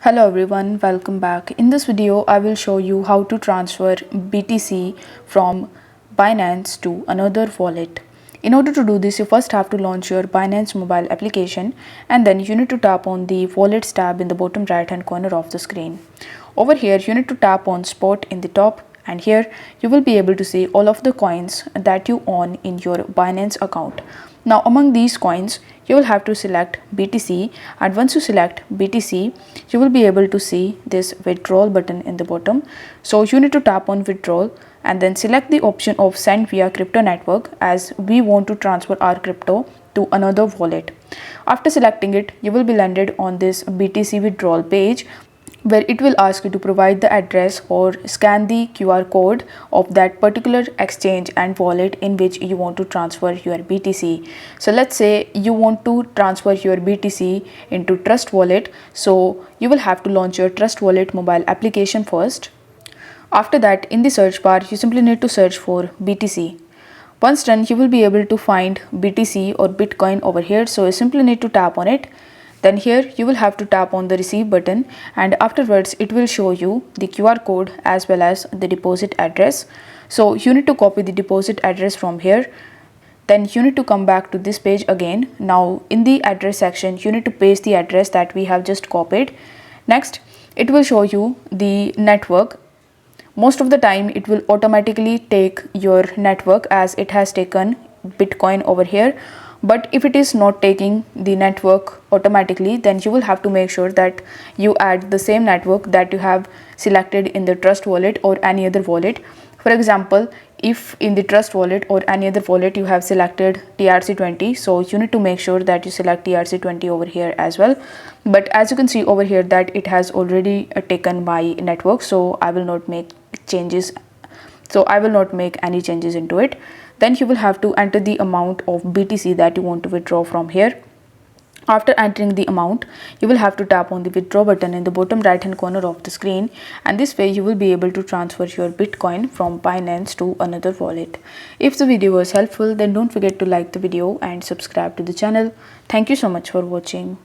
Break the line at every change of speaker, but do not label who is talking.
Hello everyone, welcome back. In this video, I will show you how to transfer BTC from Binance to another wallet. In order to do this, you first have to launch your Binance mobile application and then you need to tap on the Wallets tab in the bottom right hand corner of the screen. Over here, you need to tap on Spot in the top, and here you will be able to see all of the coins that you own in your Binance account. Now among these coins, you will have to select BTC, and once you select BTC, you will be able to see this withdrawal button in the bottom. So you need to tap on withdrawal and then select the option of send via crypto network, as we want to transfer our crypto to another wallet. After selecting it, you will be landed on this BTC withdrawal page, where it will ask you to provide the address or scan the QR code of that particular exchange and wallet in which you want to transfer your BTC. So let's say you want to transfer your BTC into Trust Wallet. So you will have to launch your Trust Wallet mobile application first. After that, in the search bar, you simply need to search for BTC. Once done, you will be able to find BTC or Bitcoin over here. So you simply need to tap on it. Then here you will have to tap on the receive button, and afterwards it will show you the QR code as well as the deposit address. So you need to copy the deposit address from here. Then you need to come back to this page again. Now in the address section, you need to paste the address that we have just copied. Next, it will show you the network. Most of the time it will automatically take your network, as it has taken Bitcoin over here. But if it is not taking the network automatically, then you will have to make sure that you add the same network that you have selected in the Trust Wallet or any other wallet. For example, if in the Trust Wallet or any other wallet you have selected TRC20, so you need to make sure that you select TRC20 over here as well. But as you can see over here that it has already taken my network, so I will not make changes. So I will not make any changes into it. Then you will have to enter the amount of BTC that you want to withdraw from here. After entering the amount, you will have to tap on the withdraw button in the bottom right hand corner of the screen, and this way you will be able to transfer your Bitcoin from Binance to another wallet. If the video was helpful, then don't forget to like the video and subscribe to the channel. Thank you so much for watching.